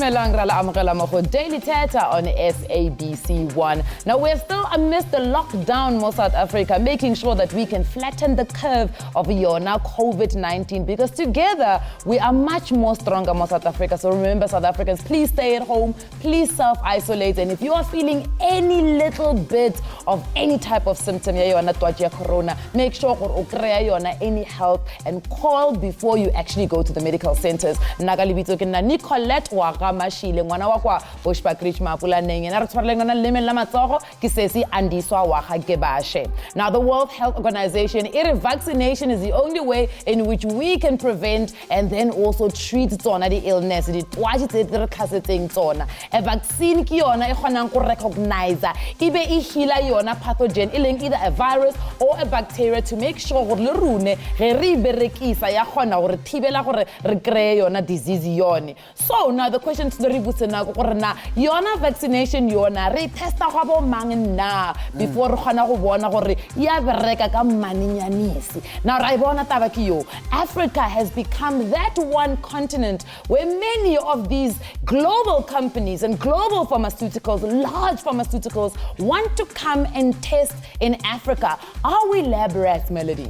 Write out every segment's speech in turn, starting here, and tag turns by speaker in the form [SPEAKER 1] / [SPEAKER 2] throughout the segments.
[SPEAKER 1] Dumelang ra la amogela mo go Daily Thetha on SABC 1. Now we're still amidst the lockdown in South Africa, making sure that we can flatten the curve of now COVID-19, because together we are much more stronger in South Africa. So remember, South Africans, please stay at home, please self-isolate, and if you are feeling any little bit of any type of symptom corona, make sure any help and call before you actually go to the medical centers. Nicolette Wagamashile ngwana wa kwa Bushbuckridge Mapulaneng ena re tshwareleng lona leme la matsogo ke sesi andiswa wa ga Gebashe. Now the World Health Organization, vaccination is the only way in which we can prevent and then also treat tsona the illness. A vaccine ki yona e kgonang go recognize ibe e heala yona pathogen either a virus or a bacteria, to make sure gore le rune ge re berekisa ya kgona gore thibela gore re kreye yona disease yone. So now the question to the ributse gore na yona vaccination yona re testa go bo mang na before re kgona go bona gore ya bereka ka maninyanisi. Now Africa has become that one continent where many of these global companies and global pharmaceuticals, large pharmaceuticals, want to come and test in Africa. Are we lab rats, Melody?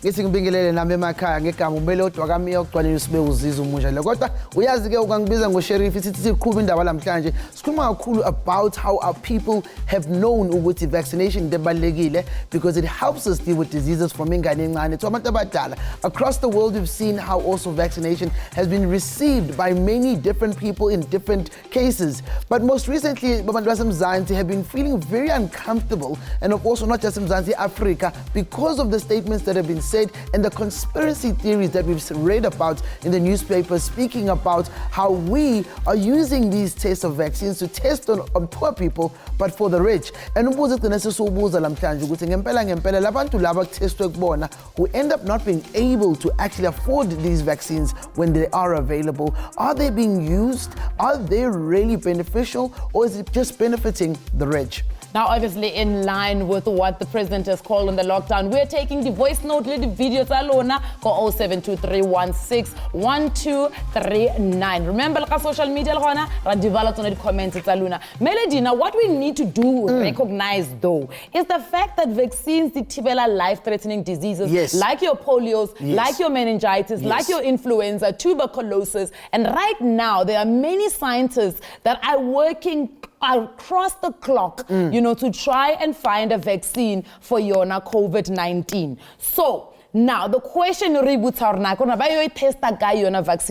[SPEAKER 2] Ngibingelele nami emakhaya ngegama umele odwakami yokugcwalisa sibe uziza umusha le kodwa uyazi ke ukangibiza ngosheriff sithi siqhubha indaba lamhlanje sikhuluma kakhulu about how our people have known ukuthi vaccination debalekile because it helps us deal with diseases from ingane encane to abantu abadala. Across the world we've seen how also vaccination has been received by many different people in different cases, but most recently babantu basemzansi have been feeling very uncomfortable, and also not just Mzansi, Africa, because of the statements that have been said and the conspiracy theories that we've read about in the newspapers, speaking about how we are using these tests of vaccines to test on poor people but for the rich. And umbuzo egcina sesiwubuza lamhlanje ukuthi ngempela labantu laba testwe kubona who end up not being able to actually afford these vaccines when they are available, are they being used? Are they really beneficial, or is it just benefiting the rich?
[SPEAKER 1] Now, obviously, in line with what the president has called on the lockdown, we're taking the voice note, little videos, alona, go 0723161239. Remember, like social media, alona, develop on the comments, alona. Melody, now what we need to do, recognize though, is the fact that vaccines deter life-threatening diseases, like your polios, like your meningitis, like your influenza, tuberculosis, and right now there are many scientists that are working across the clock, to try and find a vaccine for yona COVID-19. So now the question vaccine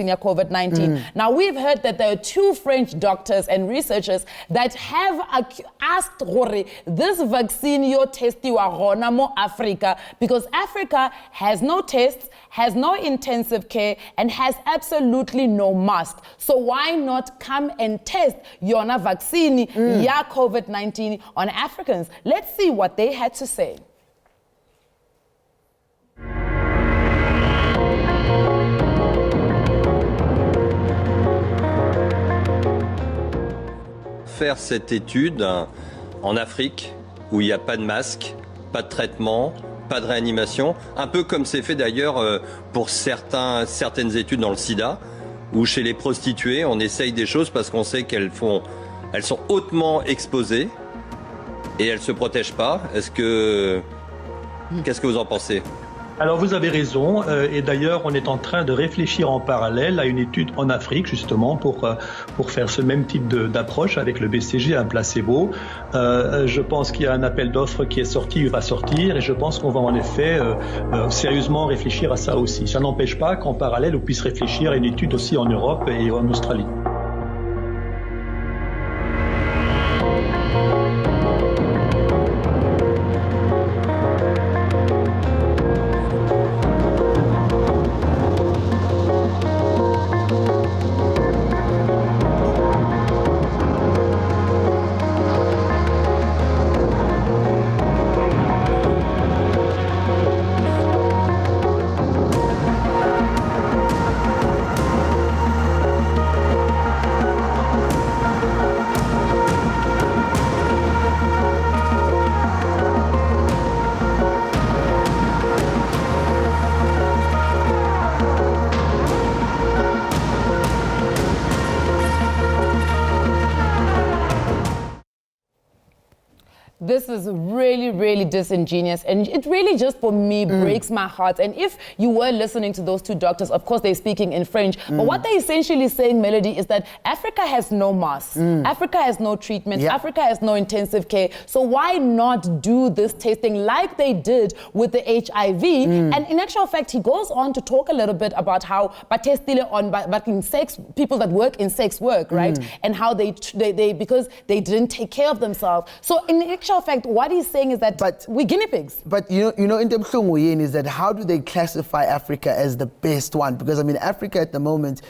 [SPEAKER 1] COVID-19. Now we've heard that there are 2 French doctors and researchers that have asked this vaccine yo testi wa gona mo Africa, because Africa has no tests, has no intensive care, and has absolutely no mask. So why not come and test yona vaccine ya COVID-19 on Africans? Let's see what they had to say.
[SPEAKER 3] Faire cette étude en Afrique où il n'y a pas de masque, pas de traitement, pas de réanimation, un peu comme c'est fait d'ailleurs pour certaines études dans le sida, où chez les prostituées on essaye des choses parce qu'on sait qu'elles sont hautement exposées et elles ne se protègent pas. Qu'est-ce que vous en pensez ?
[SPEAKER 4] Alors vous avez raison, et d'ailleurs on est en train de réfléchir en parallèle à une étude en Afrique justement pour faire ce même type d'approche avec le BCG, un placebo. Je pense qu'il y a un appel d'offres qui est sorti ou va sortir, et je pense qu'on va en effet sérieusement réfléchir à ça aussi. Ça n'empêche pas qu'en parallèle on puisse réfléchir à une étude aussi en Europe et en Australie.
[SPEAKER 1] This is really, really disingenuous, and it really just, for me, breaks my heart. And if you were listening to those two doctors, of course they're speaking in French, but what they're essentially saying, Melody, is that Africa has no masks, Africa has no treatment, Africa has no intensive care, so why not do this testing like they did with the HIV? And in actual fact, he goes on to talk a little bit about how in sex, people that work in sex work, right? And how they because they didn't take care of themselves. So in actual fact, what he's saying is that we're guinea pigs.
[SPEAKER 2] But you know, in terms of is that how do they classify Africa as the best one? Because I mean, Africa at the moment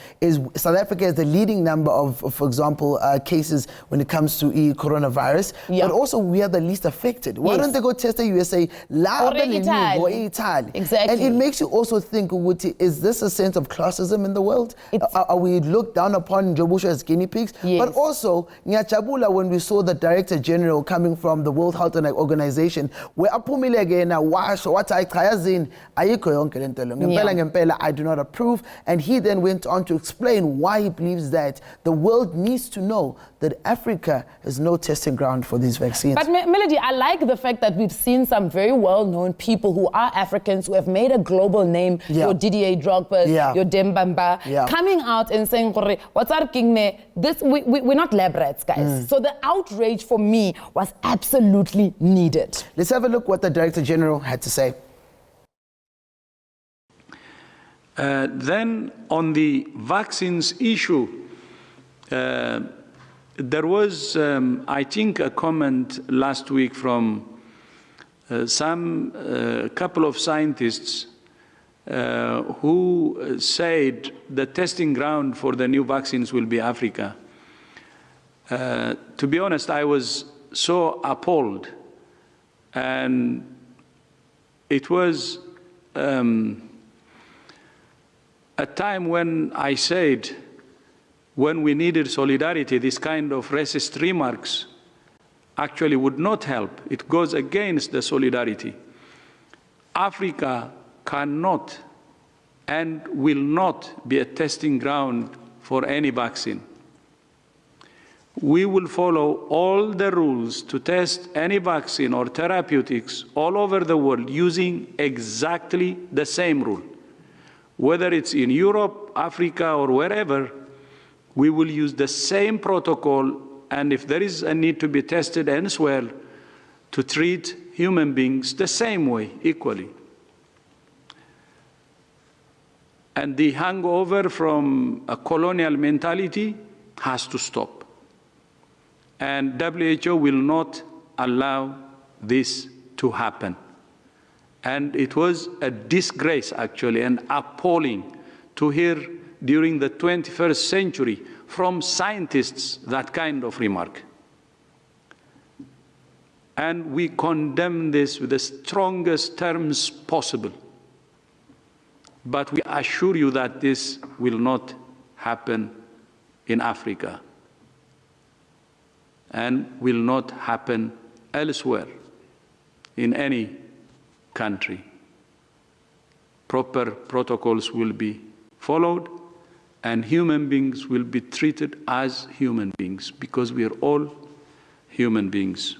[SPEAKER 2] South Africa is the leading number of for example, cases when it comes to coronavirus. But also we are the least affected. Why don't they go test the USA,
[SPEAKER 1] or Italy? Exactly.
[SPEAKER 2] And it makes you also think, is this a sense of classism in the world? Are we looked down upon Jobusha as guinea pigs?
[SPEAKER 1] Yes.
[SPEAKER 2] But also, Nyachabula, when we saw the Director General coming from the World Health Organization, where apumile again, what I do not approve. And he then went on to explain why he believes that the world needs to know that Africa is no testing ground for these vaccines.
[SPEAKER 1] But Melody, I like the fact that we've seen some very well-known people who are Africans who have made a global name, your Didier Drogba, your Dembamba, coming out and saying, what's our king? We're not lab rats, guys. So the outrage for me was absolutely needed.
[SPEAKER 2] Let's have a look what the Director General had to say.
[SPEAKER 5] Then on the vaccines issue, there was, I think, a comment last week from some couple of scientists who said the testing ground for the new vaccines will be Africa. To be honest, I was so appalled, and it was a time when I said, when we needed solidarity, this kind of racist remarks actually would not help. It goes against the solidarity. Africa cannot and will not be a testing ground for any vaccine. We will follow all the rules to test any vaccine or therapeutics all over the world using exactly the same rule. Whether it's in Europe, Africa, or wherever, we will use the same protocol, and if there is a need to be tested elsewhere, to treat human beings the same way, equally. And the hangover from a colonial mentality has to stop. And WHO will not allow this to happen. And it was a disgrace, actually, and appalling to hear during the 21st century from scientists that kind of remark. And we condemn this with the strongest terms possible. But we assure you that this will not happen in Africa and will not happen elsewhere in any country. Proper protocols will be followed, and human beings will be treated as human beings, because we are all human beings.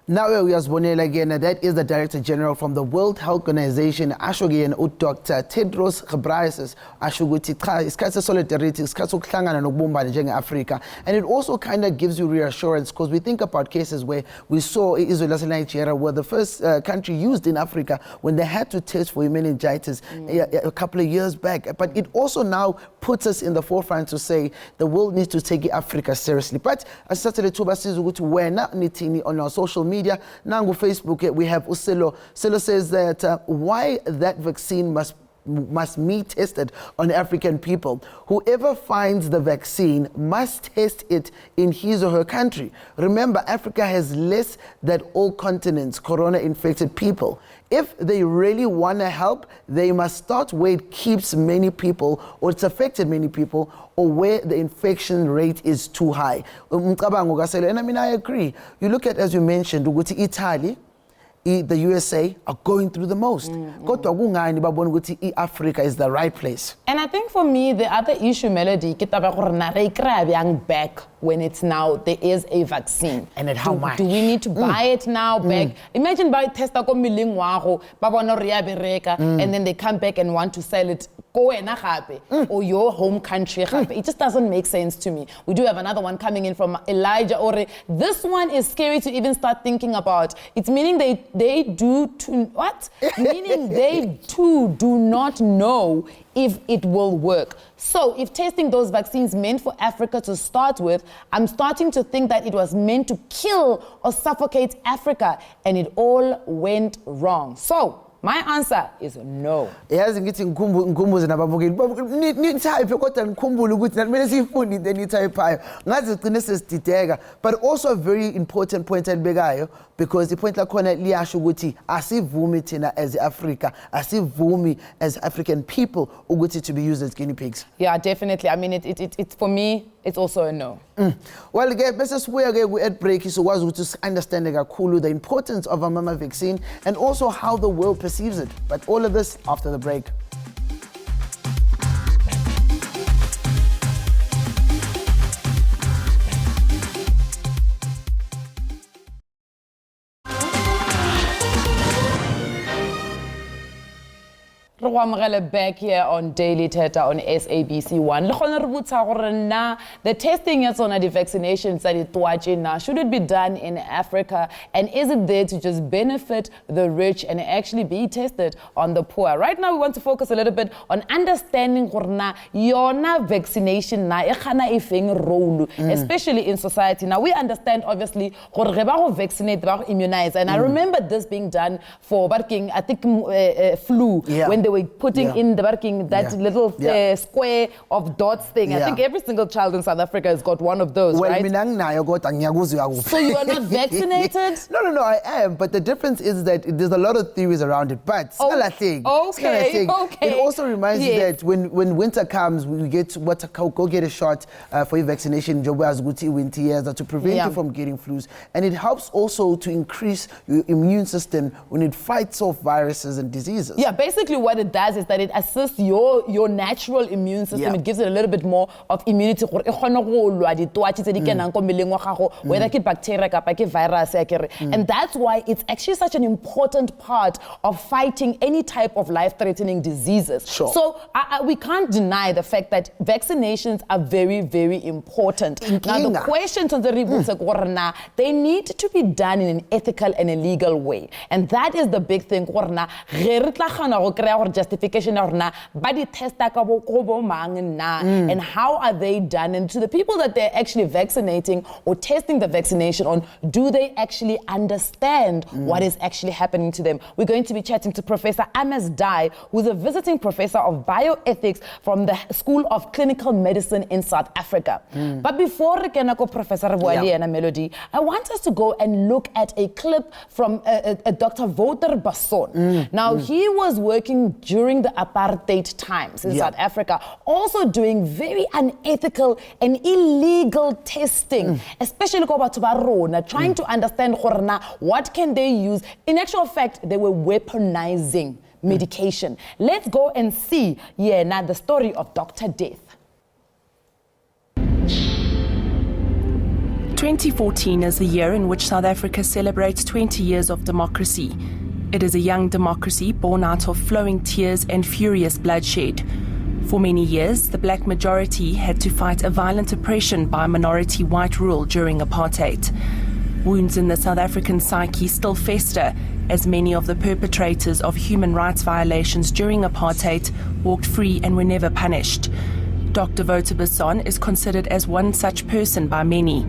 [SPEAKER 2] Now we are again, that is the Director General from the World Health Organization, Ashogian Dr. Tedros Ghebreyesus, Ashuguti, iskatsa solidarity, iskatsa kuhlangana nokubumbana njenge-Africa. And it also kind of gives you reassurance, because we think about cases where we saw Israel and Nigeria were the first country used in Africa when they had to test for meningitis a couple of years back. But it also now puts us in the forefront to say the world needs to take Africa seriously. But as Saturday Tuba Sizuguti, we're not nitini on our social media. Now on Facebook, we have Uselo. Uselo says that why that vaccine must be tested on African people. Whoever finds the vaccine must test it in his or her country. Remember, Africa has less than all continents corona-infected people. If they really want to help, they must start where it keeps many people, or it's affected many people, or where the infection rate is too high. And I mean, I agree. You look at, as you mentioned, Italy, the USA are going through the most. Africa is the right place.
[SPEAKER 1] And I think for me, the other issue, Melody, back when it's now there is a vaccine?
[SPEAKER 2] And at how much?
[SPEAKER 1] Do we need to buy it now back? Imagine buy testa ko milling wa go ba bona re ya bereka and then they come back and want to sell it or your home country. It just doesn't make sense to me. We do have another one coming in from Elijah Ore. This one is scary to even start thinking about. It's meaning they do to what? Meaning they too do not know if it will work. So if testing those vaccines meant for Africa to start with, I'm starting to think that it was meant to kill or suffocate Africa, and it all went wrong. So my answer is no.
[SPEAKER 2] Yazi ngithi ngikhumbuze nababukeli nitype kodwa ngikhumbule ukuthi nakumele siyifunde into enitypeayo ngazi igcine sesidideka. But also a very important point elibekayo, because the point lakhona liyasho ukuthi asivumi thina as Africa, asivumi as African people ukuthi to be used as guinea pigs.
[SPEAKER 1] Yeah, definitely. I mean, it's for me, it's also a no.
[SPEAKER 2] Well, bese sibuya ke ku-ad break sizokwazi ukuthi understand kakhulu the importance of a mama vaccine and also how the world perceives it. But all of this after the break.
[SPEAKER 1] Back here on Daily Thetha on SABC 1. The testing on the vaccinations that should it be done in Africa, and is it there to just benefit the rich and actually be tested on the poor? Right now we want to focus a little bit on understanding yona vaccination na role, especially in society. Now we understand obviously vaccinate, immunize, and I remember this being done for I think flu, when they were putting in the that little square of dots thing. I think every single child in South Africa has got one of those, right? So you are not vaccinated?
[SPEAKER 2] No, I am. But the difference is that there's a lot of theories around it. But
[SPEAKER 1] okay.
[SPEAKER 2] It also reminds you that when winter comes, we get go get a shot for your vaccination to prevent you from getting flus. And it helps also to increase your immune system when it fights off viruses and diseases.
[SPEAKER 1] Yeah, basically what it does is that it assists your natural immune system. It gives it a little bit more of immunity. Whether it's bacteria, virus, and that's why it's actually such an important part of fighting any type of life-threatening diseases.
[SPEAKER 2] Sure.
[SPEAKER 1] So we can't deny the fact that vaccinations are very, very important. Now the question to the they need to be done in an ethical and a legal way, and that is the big thing. Justification or na, but the test and how are they done? And to the people that they're actually vaccinating or testing the vaccination on, do they actually understand what is actually happening to them? We're going to be chatting to Professor Amos Dai, who's a visiting professor of bioethics from the School of Clinical Medicine in South Africa. But before Professor and Melody, I want us to go and look at a clip from Dr. Wouter Basson. Now, he was working during the apartheid times in South Africa, also doing very unethical and illegal testing, especially trying to understand what can they use. In actual fact, they were weaponizing medication. Let's go and see now the story of Dr. Death.
[SPEAKER 6] 2014 is the year in which South Africa celebrates 20 years of democracy. It is a young democracy born out of flowing tears and furious bloodshed. For many years, the black majority had to fight a violent oppression by minority white rule during apartheid. Wounds in the South African psyche still fester, as many of the perpetrators of human rights violations during apartheid walked free and were never punished. Dr. Wouter Basson is considered as one such person by many.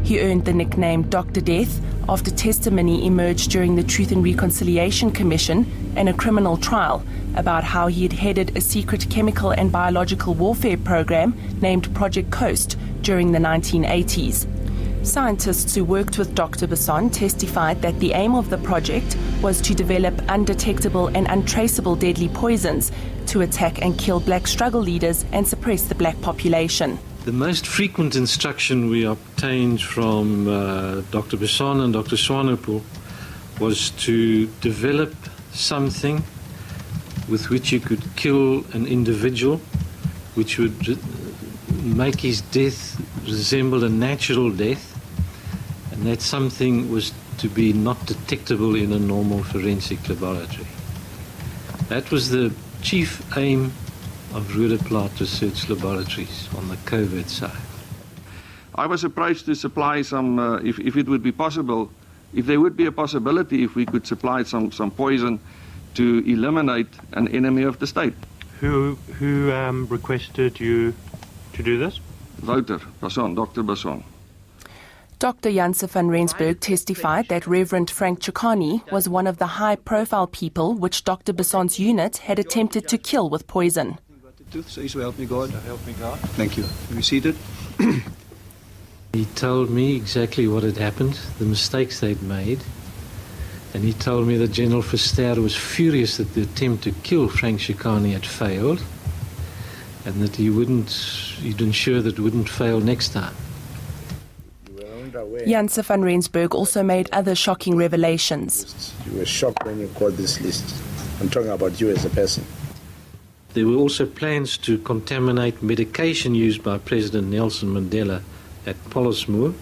[SPEAKER 6] He earned the nickname Dr. Death after testimony emerged during the Truth and Reconciliation Commission and a criminal trial about how he had headed a secret chemical and biological warfare program named Project Coast during the 1980s. Scientists who worked with Dr. Basson testified that the aim of the project was to develop undetectable and untraceable deadly poisons to attack and kill black struggle leaders and suppress the black population.
[SPEAKER 7] The most frequent instruction we obtained from Dr. Basson and Dr. Swanepoel was to develop something with which you could kill an individual, which would make his death resemble a natural death, and that something was to be not detectable in a normal forensic laboratory. That was the chief aim of Roodeplaat Research Laboratories on the COVID side.
[SPEAKER 8] I was approached to supply some, if it would be possible, if there would be a possibility if we could supply some poison to eliminate an enemy of the state.
[SPEAKER 9] Who requested you to do this?
[SPEAKER 8] Dr. Basson.
[SPEAKER 6] Dr. Janse van Rensburg testified that Reverend Frank Chikane was one of the high-profile people which Dr. Basson's unit had attempted to kill with poison.
[SPEAKER 10] Say so help me God.
[SPEAKER 9] So help me God.
[SPEAKER 10] Thank you. Are you seated?
[SPEAKER 7] He told me exactly what had happened, the mistakes they'd made, and he told me that General Verster was furious that the attempt to kill Frank Chikane had failed, and that he'd ensure that it wouldn't fail next time.
[SPEAKER 6] Janse van Rensburg also made other shocking revelations.
[SPEAKER 11] You were shocked when you got this list. I'm talking about you as a person.
[SPEAKER 7] There were also plans to contaminate medication used by President Nelson Mandela at Pollismoor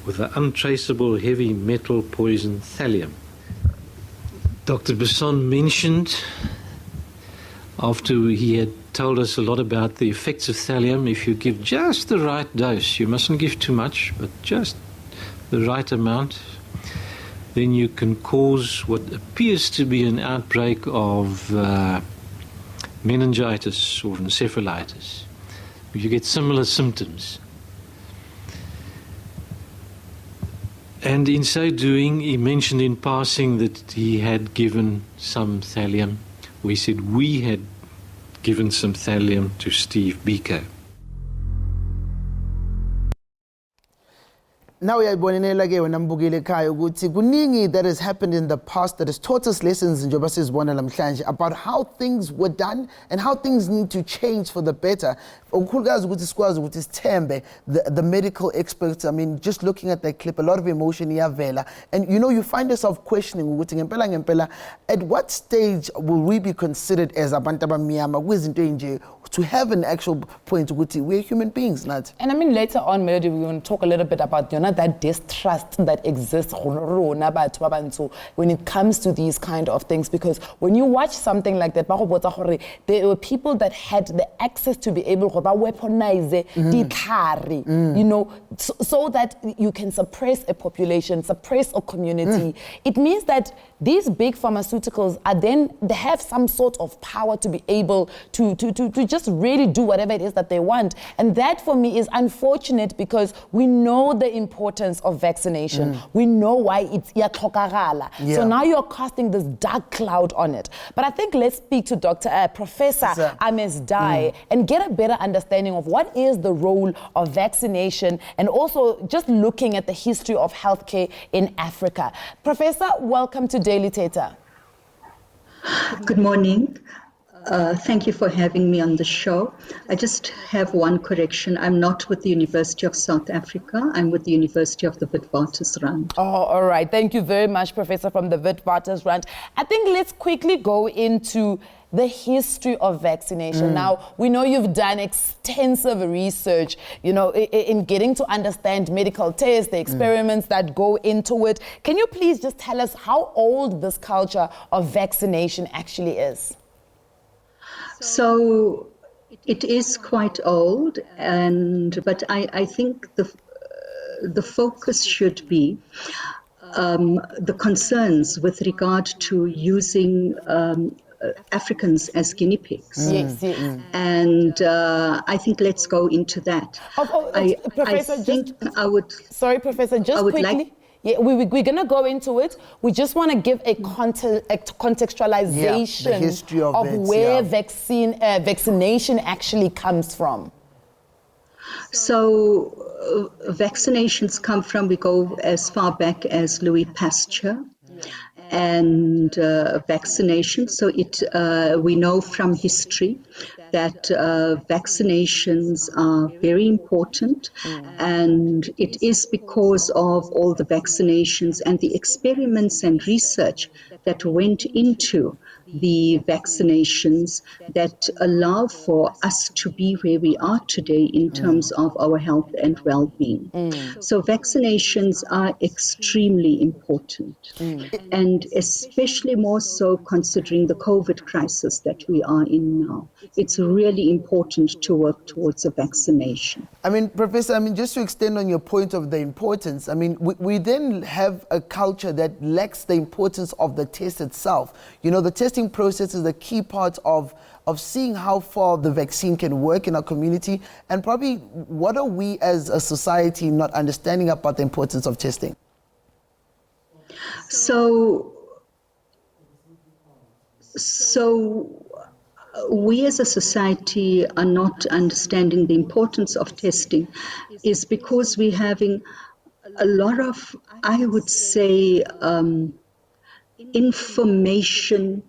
[SPEAKER 7] with the untraceable heavy metal poison thallium. Dr. Basson mentioned, after he had told us a lot about the effects of thallium, if you give just the right dose, you mustn't give too much, but just the right amount, then you can cause what appears to be an outbreak of meningitis or encephalitis. You get similar symptoms. And in so doing, he mentioned in passing that he had given some thallium. We said we had given some thallium to Steve Biko.
[SPEAKER 2] Now uyayibonela ke wena mbukile ekhaya ukuthi kuningi that has happened in the past that has taught us lessons njengoba sizibona namhlanje about how things were done and how things need to change for the better. Ukukhulukazi ukuthi sikwazi ukuthi sithembe the medical experts. I mean, just looking at that clip, a lot of emotion iyavela, and you find yourself questioning ukuthi ngempela at what stage will we be considered as abantu abamnyama kwizinto enje to have an actual point ukuthi we're human beings, not.
[SPEAKER 1] And I mean, later on, Melody, we're going to talk a little bit about that distrust that exists when it comes to these kind of things, because when you watch something like that, there were people that had the access to be able to weaponize so that you can suppress a population, suppress a community. It means that these big pharmaceuticals they have some sort of power to be able to just really do whatever it is that they want. And that for me is unfortunate, because we know the importance of vaccination. We know why it's iyathlokagala. So now you're casting this dark cloud on it. But I think let's speak to Professor Ames Dai and get a better understanding of what is the role of vaccination, and also just looking at the history of healthcare in Africa. Professor, welcome to Daily Thetha.
[SPEAKER 12] Good morning. Thank you for having me on the show. I just have one correction. I'm not with the University of South Africa. I'm with the University of the Witwatersrand.
[SPEAKER 1] Oh, all right. Thank you very much, Professor, from the Witwatersrand. I think let's quickly go into the history of vaccination. Now, we know you've done extensive research, in getting to understand medical tests, the experiments that go into it. Can you please just tell us how old this culture of vaccination actually is?
[SPEAKER 12] So it is quite old, but I think the focus should be the concerns with regard to using Africans as guinea pigs.
[SPEAKER 1] Yes.
[SPEAKER 12] And I think let's go into that.
[SPEAKER 1] Sorry, Professor, just quickly. We're going to go into it. We just want to give a contextualization
[SPEAKER 2] the history of
[SPEAKER 1] where vaccination actually comes from.
[SPEAKER 12] So vaccinations come from, we go as far back as Louis Pasteur. And vaccination. So we know from history that vaccinations are very important, and it is because of all the vaccinations and the experiments and research that went into the vaccinations that allow for us to be where we are today in terms of our health and well-being. So vaccinations are extremely important, and especially more so considering the COVID crisis that we are in now. It's really important to work towards a vaccination.
[SPEAKER 2] I mean, Professor, just to extend on your point of the importance, we then have a culture that lacks the importance of the test itself. The testing process is the key part of seeing how far the vaccine can work in our community, and probably what are we as a society not understanding about the importance of testing?
[SPEAKER 12] So we as a society are not understanding the importance of testing is because we're having a lot of, I would say, information,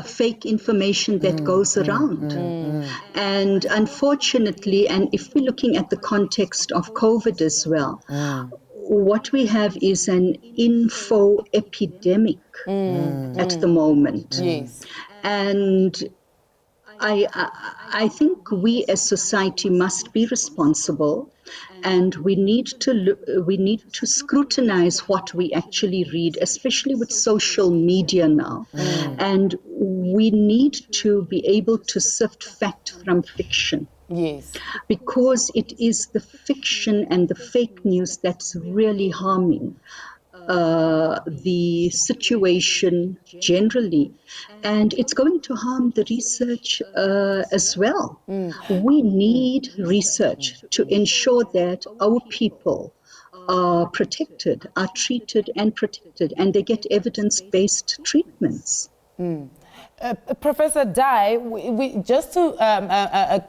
[SPEAKER 12] fake information that goes around. And unfortunately, and if we're looking at the context of COVID as well, what we have is an info epidemic at the moment.
[SPEAKER 1] Yes.
[SPEAKER 12] And I think we as society must be responsible, and we need to scrutinize what we actually read, especially with social media now. And we need to be able to sift fact from fiction.
[SPEAKER 1] Yes.
[SPEAKER 12] Because it is the fiction and the fake news that's really harming the situation generally, and it's going to harm the research as well. We need research to ensure that our people are protected, are treated and protected, and they get evidence-based treatments.
[SPEAKER 1] Professor Dai, we just to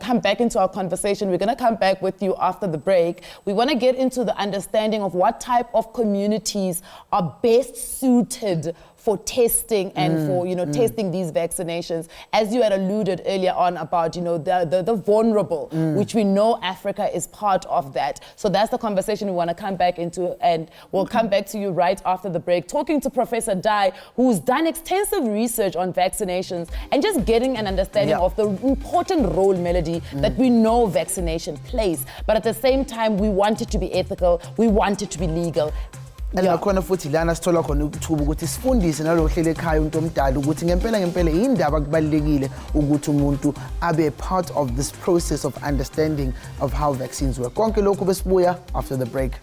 [SPEAKER 1] come back into our conversation, we're going to come back with you after the break. We want to get into the understanding of what type of communities are best suited for testing and for, testing these vaccinations. As you had alluded earlier on about, the vulnerable, which we know Africa is part of that. So that's the conversation we want to come back into, and we'll come back to you right after the break, talking to Professor Dai, who's done extensive research on vaccinations and just getting an understanding of the important role, Melody, that we know vaccination plays. But at the same time, we want it to be ethical, we want it to be legal.
[SPEAKER 2] And nakhona futhi lana sithola khona ukuthuba ukuthi sifundise nalo hlelo ekhaya umuntu omdala ukuthi ngempela indaba kubalekile ukuthi umuntu abe part of this process of understanding of how vaccines work. Konke lokhu besibuya after the break.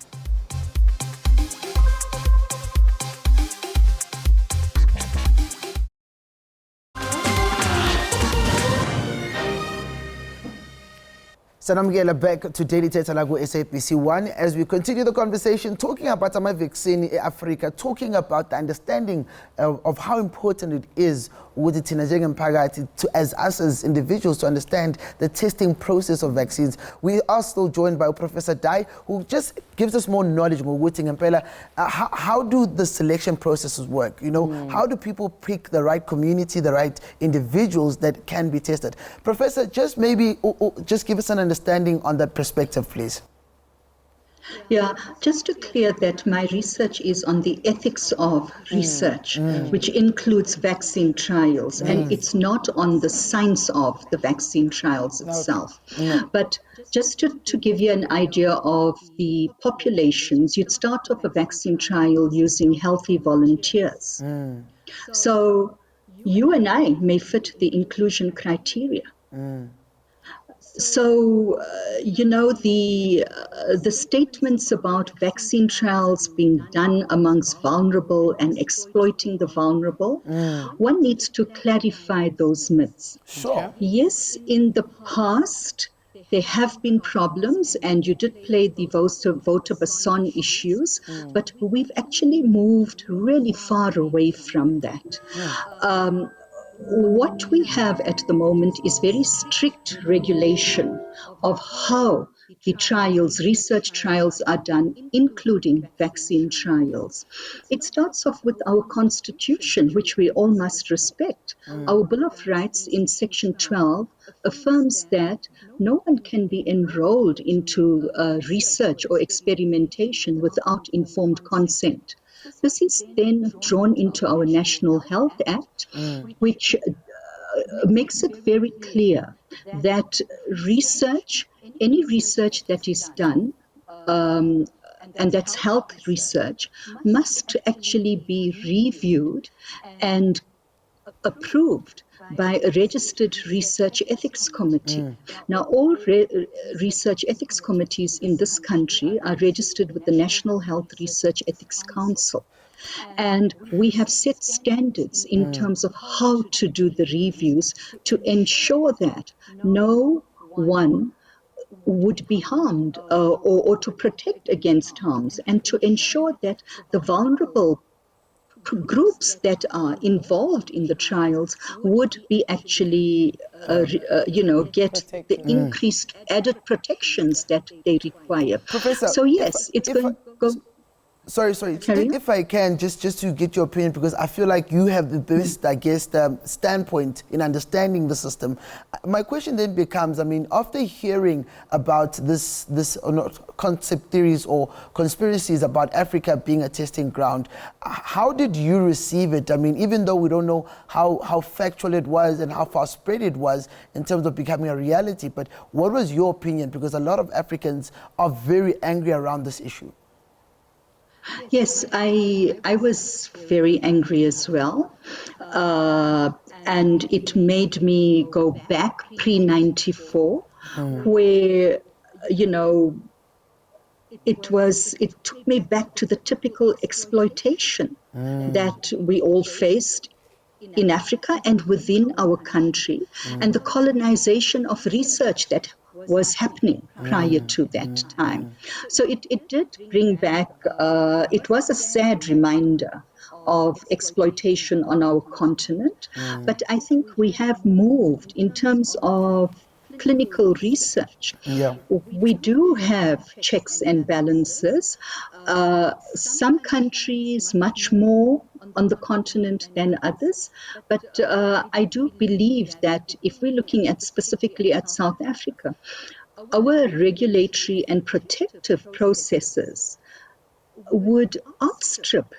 [SPEAKER 2] Sanamgela back to Daily Thetha la SABC 1 as we continue the conversation talking about vaccine in Africa, talking about the understanding of how important it is as us as individuals to understand the testing process of vaccines. We are still joined by Professor Dai, who just gives us more knowledge. How do the selection processes work? How do people pick the right community, the right individuals that can be tested? Professor, just maybe just give us an understanding on that perspective, please.
[SPEAKER 12] Yeah, just to clear that my research is on the ethics of research, which includes vaccine trials, and it's not on the science of the vaccine trials itself. But just to give you an idea of the populations, you'd start off a vaccine trial using healthy volunteers. So you and I may fit the inclusion criteria. So, the statements about vaccine trials being done amongst vulnerable and exploiting the vulnerable, one needs to clarify those myths.
[SPEAKER 2] Sure.
[SPEAKER 12] Yes, in the past, there have been problems, and you did play the voter baton issues, but we've actually moved really far away from that. What we have at the moment is very strict regulation of how the trials, research trials are done, including vaccine trials. It starts off with our constitution, which we all must respect. Our Bill of Rights in Section 12 affirms that no one can be enrolled into research or experimentation without informed consent. This is then drawn into our National Health Act, which makes it very clear that any research that is done, and that's health research, must actually be reviewed and approved by a registered research ethics committee. Now, all research ethics committees in this country are registered with the National Health Research Ethics Council. And we have set standards in terms of how to do the reviews to ensure that no one would be harmed or to protect against harms, and to ensure that the vulnerable groups that are involved in the trials would be actually, get the increased added protections that they require.
[SPEAKER 2] Professor,
[SPEAKER 12] so yes, it's going to go.
[SPEAKER 2] Sorry. If I can, just to get your opinion, because I feel like you have the best, standpoint in understanding the system. My question then becomes, after hearing about this concept theories or conspiracies about Africa being a testing ground, how did you receive it? Even though we don't know how factual it was and how far spread it was in terms of becoming a reality, but what was your opinion? Because a lot of Africans are very angry around this issue.
[SPEAKER 12] Yes, I was very angry as well. And it made me go back pre-94, where, it took me back to the typical exploitation that we all faced in Africa and within our country, and the colonization of research that was happening prior to that time. So it did bring back, it was a sad reminder of exploitation on our continent, but I think we have moved in terms of clinical research. We do have checks and balances. Some countries much more on the continent than others, but I do believe that if we're looking at specifically at South Africa, our regulatory and protective processes would outstrip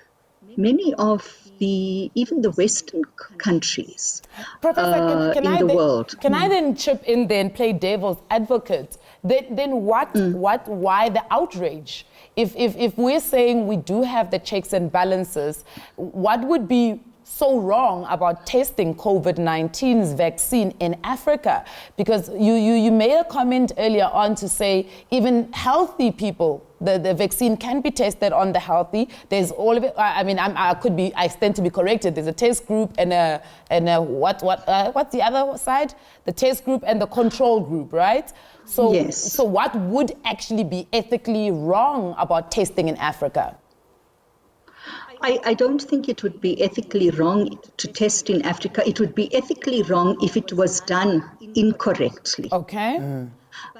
[SPEAKER 12] many of even the Western countries
[SPEAKER 1] Professor,
[SPEAKER 12] in the world.
[SPEAKER 1] Can I then chip in there and play devil's advocate? Then why the outrage? If we're saying we do have the checks and balances, what would be so wrong about testing COVID-19's vaccine in Africa? Because you made a comment earlier on to say even healthy people, the vaccine can be tested on the healthy. There's all of it. I stand to be corrected. There's a test group and what's the other side? The test group and the control group, right? So,
[SPEAKER 12] yes.
[SPEAKER 1] So what would actually be ethically wrong about testing in Africa?
[SPEAKER 12] I don't think it would be ethically wrong to test in Africa. It would be ethically wrong if it was done incorrectly.
[SPEAKER 1] Okay.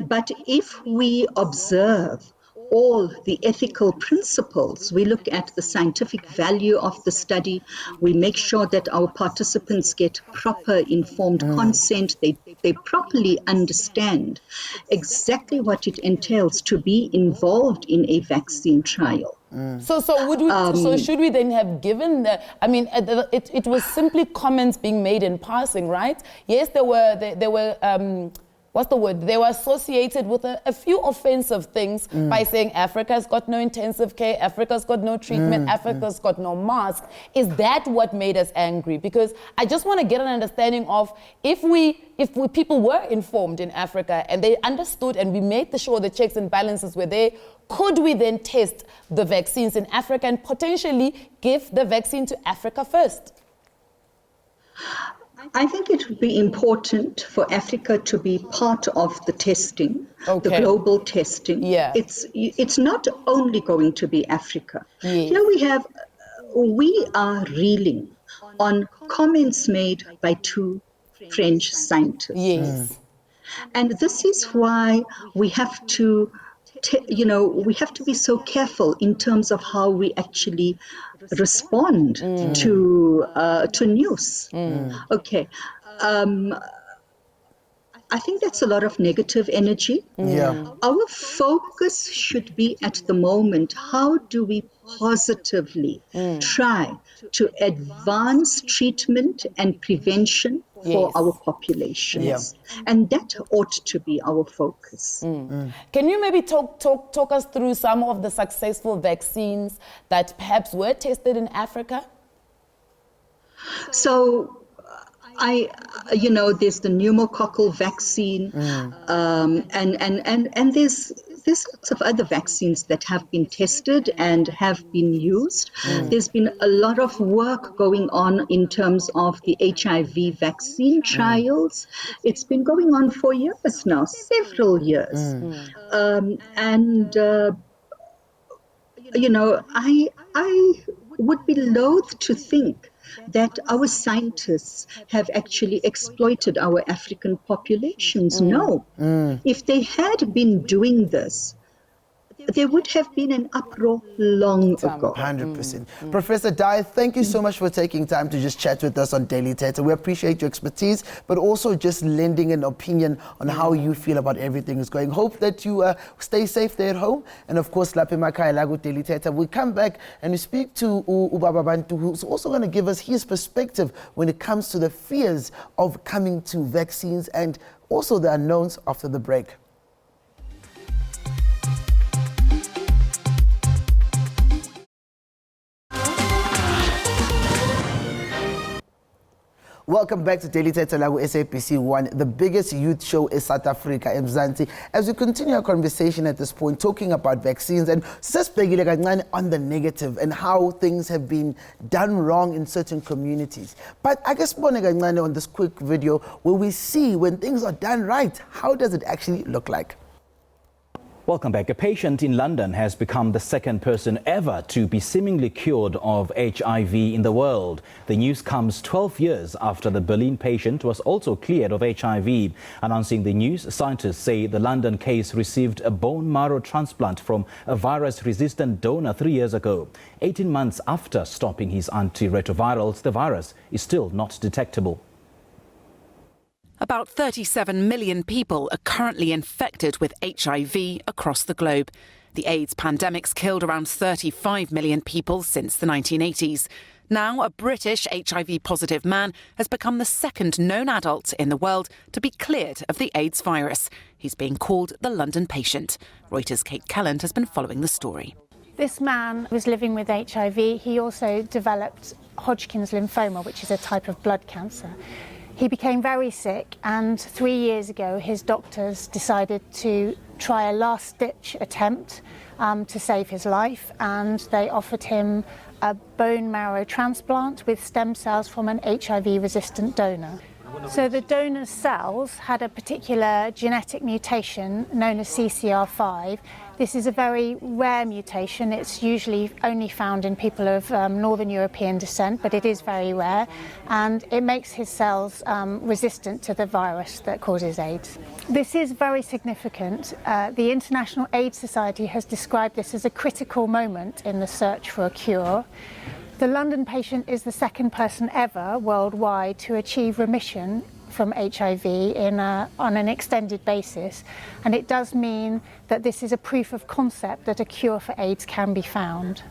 [SPEAKER 12] But if we observe all the ethical principles, we look at the scientific value of the study, we make sure that our participants get proper informed consent, they properly understand exactly what it entails to be involved in a vaccine trial.
[SPEAKER 1] So would we? So should we then have given the? It was simply comments being made in passing, right? Yes, there were. What's the word? They were associated with a few offensive things by saying Africa's got no intensive care, Africa's got no treatment, Africa's got no mask. Is that what made us angry? Because I just want to get an understanding of if people were informed in Africa and they understood and we made sure the checks and balances were there, could we then test the vaccines in Africa and potentially give the vaccine to Africa first?
[SPEAKER 12] I think it would be important for Africa to be part of the testing, the global testing.
[SPEAKER 1] Yeah.
[SPEAKER 12] It's not only going to be Africa.
[SPEAKER 1] Yes.
[SPEAKER 12] Here we are reeling on comments made by two French scientists.
[SPEAKER 1] Yes.
[SPEAKER 12] And this is why we have to be so careful in terms of how we actually respond to news. Okay. I think that's a lot of negative energy.
[SPEAKER 2] Yeah.
[SPEAKER 12] Our focus should be at the moment, how do we positively try to advance treatment and prevention for our populations? And that ought to be our focus.
[SPEAKER 1] Can you maybe talk us through some of the successful vaccines that perhaps were tested in Africa?
[SPEAKER 12] So, there's the pneumococcal vaccine, and there's lots of other vaccines that have been tested and have been used. There's been a lot of work going on in terms of the HIV vaccine trials. It's been going on for years now, several years. I would be loath to think that our scientists have actually exploited our African populations. No. If they had been doing this, there would have been an uproar long ago.
[SPEAKER 2] 100%. Professor Dai, thank you so much for taking time to just chat with us on Daily Thetha. We appreciate your expertise, but also just lending an opinion on how you feel about everything is going. Hope that you stay safe there at home. And of course, Lape Makai Lago Daily Thetha. We come back and we speak to Ubaba Bantu, who's also going to give us his perspective when it comes to the fears of coming to vaccines and also the unknowns after the break. Welcome back to Daily Thetha Lago SABC 1, the biggest youth show in South Africa, Mzansi. As we continue our conversation at this point, talking about vaccines and on the negative and how things have been done wrong in certain communities. But I guess on this quick video where we see when things are done right, how does it actually look like?
[SPEAKER 13] Welcome back. A patient in London has become the second person ever to be seemingly cured of HIV in the world. The news comes 12 years after the Berlin patient was also cleared of HIV. Announcing the news, scientists say the London case received a bone marrow transplant from a virus-resistant donor 3 years ago. 18 months after stopping his antiretrovirals, the virus is still not detectable.
[SPEAKER 14] About 37 million people are currently infected with HIV across the globe. The AIDS pandemic's killed around 35 million people since the 1980s. Now, a British HIV-positive man has become the second known adult in the world to be cleared of the AIDS virus. He's being called the London patient. Reuters' Kate Kelland has been following the story.
[SPEAKER 15] This man was living with HIV. He also developed Hodgkin's lymphoma, which is a type of blood cancer. He became very sick, and 3 years ago his doctors decided to try a last-ditch attempt to save his life, and they offered him a bone marrow transplant with stem cells from an HIV-resistant donor. So the donor's cells had a particular genetic mutation known as CCR5. This is a very rare mutation. It's usually only found in people of Northern European descent, but it is very rare, and it makes his cells resistant to the virus that causes AIDS. This is very significant. The International AIDS Society has described this as a critical moment in the search for a cure. The London patient is the second person ever worldwide to achieve remission from HIV on an extended basis, and it does mean that this is a proof of concept that a cure for AIDS can be found.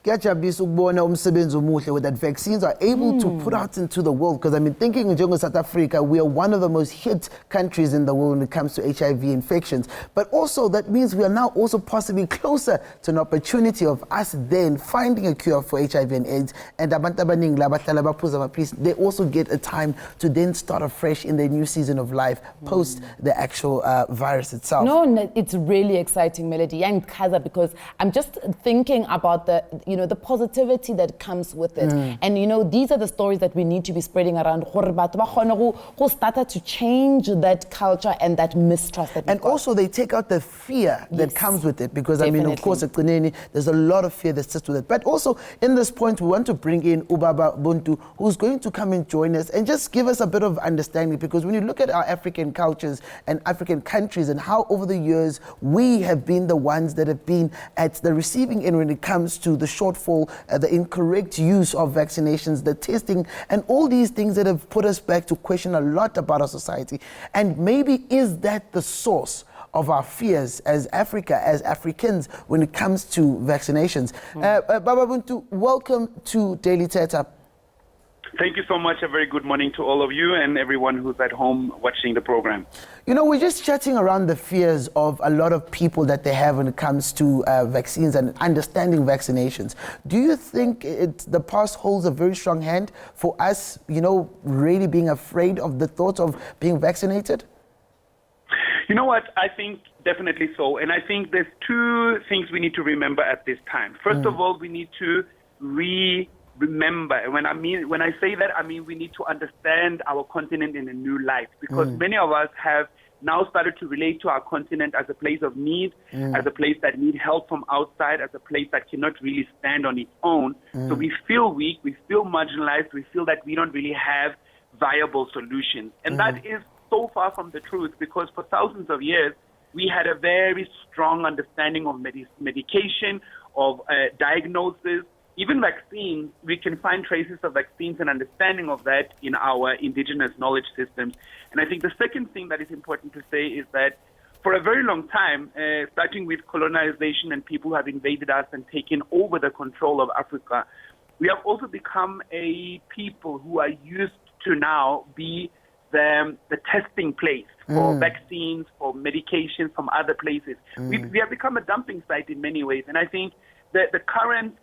[SPEAKER 2] Kuyajabulisa ukubona umsebenzi omuhle with that vaccines are able to put out into the world, because I mean, thinking in South Africa, we are one of the most hit countries in the world when it comes to HIV infections, but also that means we are now also possibly closer to an opportunity of us then finding a cure for HIV and AIDS, and they also get a time to then start afresh in their new season of life post the actual virus itself.
[SPEAKER 1] No, it's really exciting, Melody, and Kaza, because I'm just thinking about the positivity that comes with it. And these are the stories that we need to be spreading around. Who started to change that culture and that mistrust that
[SPEAKER 2] and also they take out the fear that comes with it, because I mean, of course, there's a lot of fear that sits with it. But also in this point, we want to bring in Ubaba Buntu, who's going to come and join us and just give us a bit of understanding, because when you look at our African cultures and African countries and how over the years we have been the ones that have been at the receiving end when it comes to the shortfall, the incorrect use of vaccinations, the testing, and all these things that have put us back to question a lot about our society. And maybe is that the source of our fears as Africa, as Africans, when it comes to vaccinations? Baba Buntu, welcome to Daily Thetha.
[SPEAKER 16] Thank you so much. A very good morning to all of you and everyone who's at home watching the program.
[SPEAKER 2] You know, we're just chatting around the fears of a lot of people that they have when it comes to vaccines and understanding vaccinations. Do you think the past holds a very strong hand for us, you know, really being afraid of the thought of being vaccinated?
[SPEAKER 16] You know what? I think definitely so. And I think there's two things we need to remember at this time. First of all, we need to remember. And when I say that, I mean we need to understand our continent in a new light, because many of us have now started to relate to our continent as a place of need, as a place that needs help from outside, as a place that cannot really stand on its own. So we feel weak, we feel marginalized, we feel that we don't really have viable solutions. And that is so far from the truth, because for thousands of years, we had a very strong understanding of medication, of diagnosis, even vaccines. We can find traces of vaccines and understanding of that in our indigenous knowledge systems. And I think the second thing that is important to say is that for a very long time, starting with colonization and people who have invaded us and taken over the control of Africa, we have also become a people who are used to now be the testing place for vaccines, for medication from other places. We have become a dumping site in many ways. And I think that the current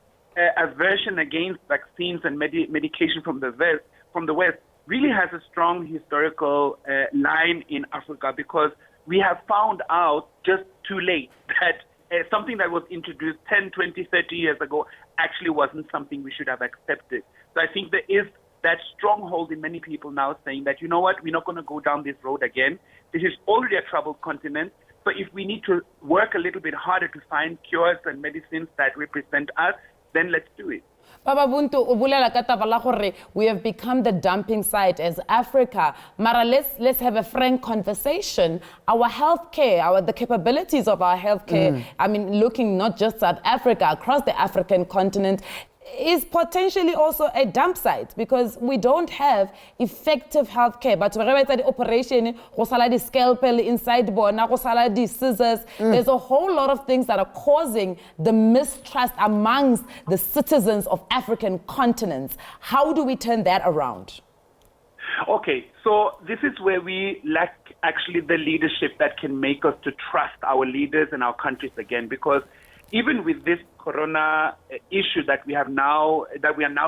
[SPEAKER 16] aversion against vaccines and medication from the West really has a strong historical line in Africa, because we have found out just too late that something that was introduced 10, 20, 30 years ago actually wasn't something we should have accepted. So I think there is that stronghold in many people now saying that, you know what, we're not going to go down this road again. This is already a troubled continent. So if we need to work a little bit harder to find cures and medicines that represent us, then let's do it.
[SPEAKER 1] Baba Buntu, ubulela ka taba la gore we have become the dumping site as Africa. Mara, let's have a frank conversation. Our healthcare, the capabilities of our healthcare, I mean, looking not just South Africa, across the African continent, is potentially also a dump site, because we don't have effective healthcare. But wherever it's the operation, go sala di scalpel inside bona, go sala di scissors. There's a whole lot of things that are causing the mistrust amongst the citizens of African continents. How do we turn that around?
[SPEAKER 16] Okay, so this is where we lack actually the leadership that can make us to trust our leaders and our countries again, because even with this corona issue that we are now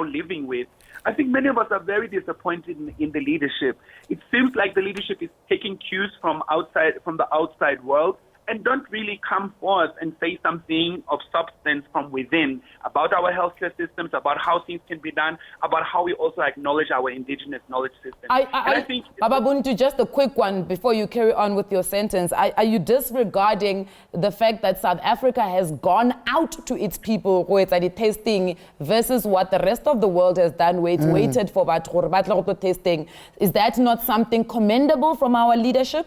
[SPEAKER 16] living with, I think many of us are very disappointed in the leadership. It seems like the leadership is taking cues from the outside world, and don't really come forth and say something of substance from within about our healthcare systems, about how things can be done, about how we also acknowledge our indigenous knowledge systems. I think
[SPEAKER 1] Baba Buntu, just a quick one before you carry on with your sentence. Are you disregarding the fact that South Africa has gone out to its people who is at the testing versus what the rest of the world has done, where it's waited for testing? Is that not something commendable from our leadership?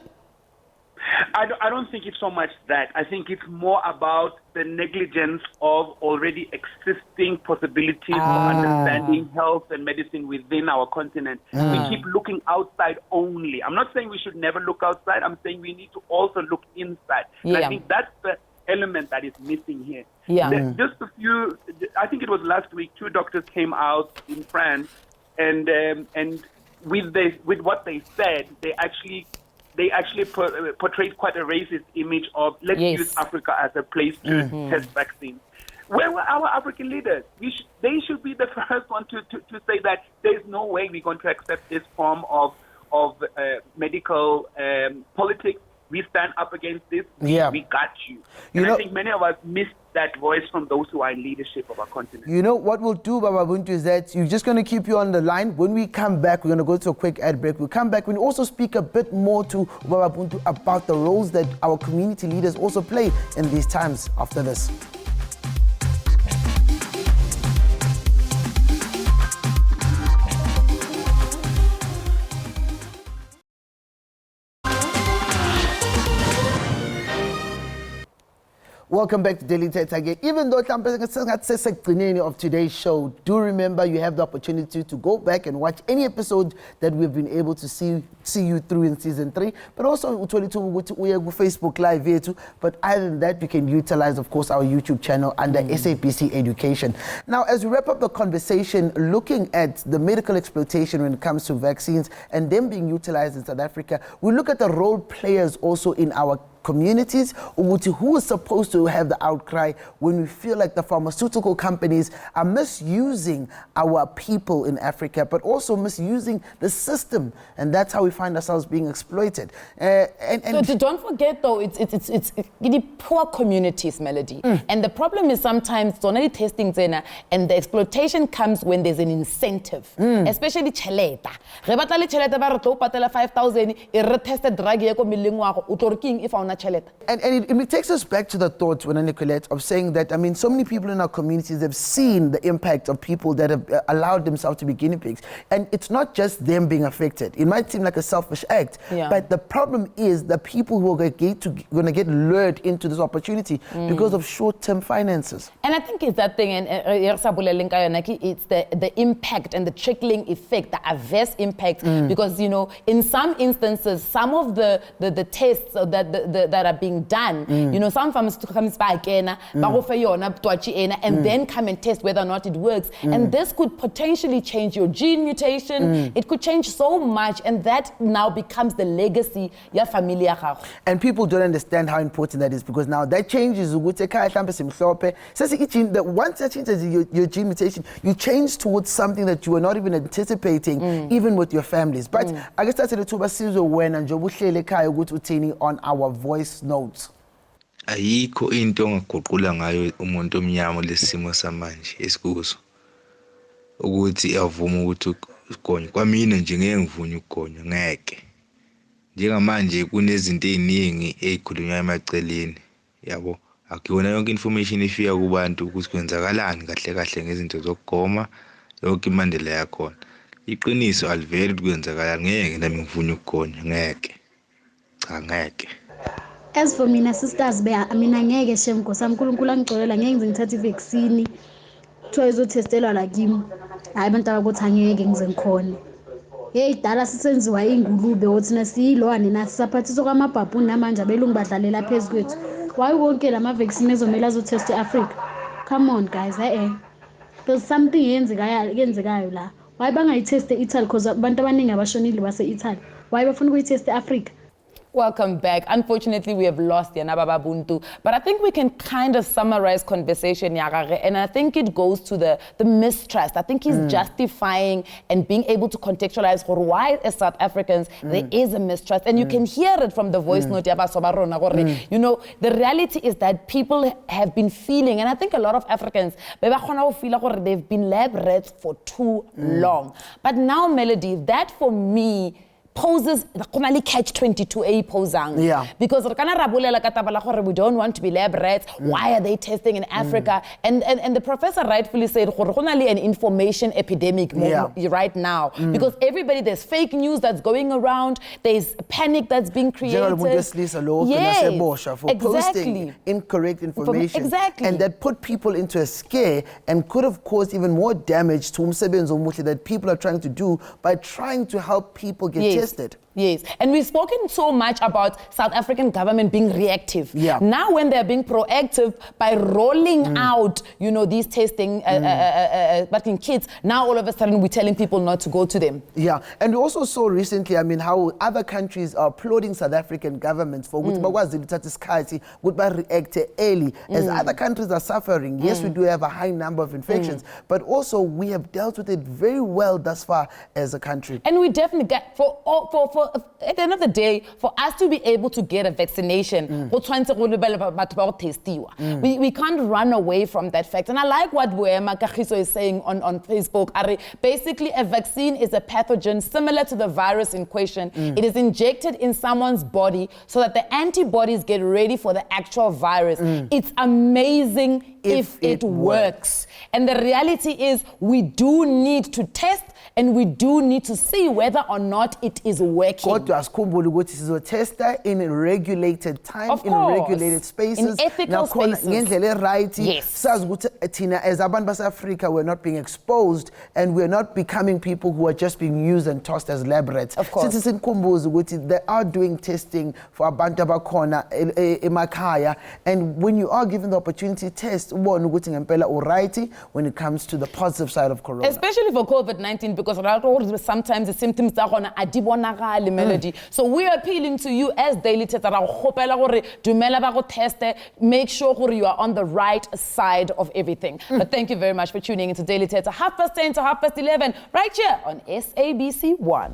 [SPEAKER 16] I don't think it's so much that. I think it's more about the negligence of already existing possibilities for understanding health and medicine within our continent. We keep looking outside only. I'm not saying we should never look outside. I'm saying we need to also look inside. And I think that's the element that is missing here. Just a few, I think it was last week, 2 doctors came out in France, and with what they said, they actually portrayed quite a racist image of let's use Africa as a place to test vaccines. Where were our African leaders? They should be the first one to say that there's no way we're going to accept this form of medical politics. We stand up against this. We got you. And I think many of us missed that voice from those who are in leadership of our continent.
[SPEAKER 2] You know what we'll do, Baba Buntu, is that you're just going to keep you on the line. When we come back, we're going to go to a quick ad break. We'll come back. We'll also speak a bit more to Baba Buntu about the roles that our community leaders also play in these times after this. Welcome back to Daily Thetha again. Even though of today's show, do remember you have the opportunity to go back and watch any episode that we've been able to see you through in season 3, but also 22 Facebook Live here too. But other than that, you can utilize, of course, our YouTube channel under SABC Education. Now, as we wrap up the conversation, looking at the medical exploitation when it comes to vaccines and them being utilized in South Africa, we look at the role players also in our communities, who is supposed to have the outcry when we feel like the pharmaceutical companies are misusing our people in Africa, but also misusing the system, and that's how we find ourselves being exploited.
[SPEAKER 1] So don't forget, though, it's poor communities, Melody, and the problem is sometimes it's only testing zena, and the exploitation comes when there's an incentive, especially cheleta. Rebatali cheleta ba re tlo patela 5,000 e re teste drug ye ko milleng wa go utlorking if ona cheleta.
[SPEAKER 2] And it takes us back to the thought, Nicolette, of saying that, I mean, so many people in our communities have seen the impact of people that have allowed themselves to be guinea pigs. And it's not just them being affected. It might seem like a selfish act, but the problem is the people who are going to get lured into this opportunity because of short-term finances.
[SPEAKER 1] And I think it's that thing, and it's the impact and the trickling effect, the adverse impact, because, you know, in some instances, some of the tests that are being done, you know, some pharmaceutical companies and then come and test whether or not it works. And this could potentially change your gene mutation. It could change so much, and that now becomes the legacy ya familia.
[SPEAKER 2] And people don't understand how important that is, because now that changes that once that changes your gene mutation, you change towards something that you were not even anticipating, even with your families. But I guess that's the two when and on our voice notes.
[SPEAKER 17] Ayikho into ongaguqula ngayo umuntu omnyama lesimo samanje esikuzo ukuthi avuma ukuthi ugonywe. Kwamina nje ngeke ngivunywe ukugonywa, ngeke. Njengamanje kunezinto eziningi ezikhulunywa emaceleni, yabo. Akuyona yonke information ifika kubantu ukuthi kwenzakalani kahle kahle ngezinto zokugoma, yonke imandela yakhona. Iqiniso aliveli kwenzakala, ngeke nami ngivunywe ukugonywa, ngeke. Cha, ngeke.
[SPEAKER 18] As for mina sisters, mina ngeke shemko samkhulunkulu angixolela ngeke ngize ngithathe vaccine kuthiwa izotestelwa la kimi. Hayi bantu abakuthi angeke ngize ngikhona. Hey dala sisenziwa ingulube othina siyilwane nasisaphathiswa kwamabhabhuni namanje abelungu badlalela phezulu kwethu. Why wonke lama vaccine ezomela azotest eAfrica? Come on guys, there's something yenzekayo la. Why bangayitest eItaly because abantu abaningi abashonile base Italy. Why bafuna ukuyitest eAfrica?
[SPEAKER 1] Welcome back. Unfortunately, we have lost Yanababa Buntu, but I think we can kind of summarize conversation, Yagare, and I think it goes to the mistrust. I think he's justifying and being able to contextualize for why, as South Africans, there is a mistrust. And you can hear it from the voice note, you know, the reality is that people have been feeling, and I think a lot of Africans, they've been lab rats for too long. But now, Melody, that for me, poses catch-22 posang. Because we don't want to be lab rats. Why are they testing in Africa? And the professor rightfully said an information epidemic right now. Because there's fake news that's going around, there's panic that's being created.
[SPEAKER 2] For posting incorrect information. And that put people into a scare and could have caused even more damage to that people are trying to do by trying to help people get tested.
[SPEAKER 1] Yes, and we've spoken so much about South African government being reactive. Now when they're being proactive by rolling out, you know, these testing but in kids, now all of a sudden we're telling people not to go to them.
[SPEAKER 2] And we also saw recently, I mean, how other countries are applauding South African governments for would react early as other countries are suffering. Yes, we do have a high number of infections, but also we have dealt with it very well thus far as a country.
[SPEAKER 1] And we definitely get at the end of the day, for us to be able to get a vaccination, we can't run away from that fact. And I like what Boema Kagiso is saying on Facebook. Basically, a vaccine is a pathogen similar to the virus in question. It is injected in someone's body so that the antibodies get ready for the actual virus. It's amazing if it works. And the reality is we do need to test and we do need to see whether or not it is working.
[SPEAKER 2] Kodwa sikhumbule ukuthi sizotesta in regulated time, in regulated spaces,
[SPEAKER 1] in ethical spaces.
[SPEAKER 2] Ngendlela right.
[SPEAKER 1] Yes.
[SPEAKER 2] Sazi ukuthi thina as abantu base-Africa we're not being exposed and we're not becoming people who are just being used and tossed as lab rats.
[SPEAKER 1] Of course.
[SPEAKER 2] Sithi sikhumbuze ukuthi they are doing testing for abantu abakhona emakhaya, and when you are given the opportunity to test ubone ukuthi ngempela uright when it comes to the positive side of corona.
[SPEAKER 1] Especially for COVID-19, because sometimes the symptoms are adibonakali melody. So we are appealing to you as Daily Thetha ra khopela gore dumela ba go test, make sure gore you are on the right side of everything. But thank you very much for tuning into Daily Thetha 10:30 to 11:30 right here on SABC 1.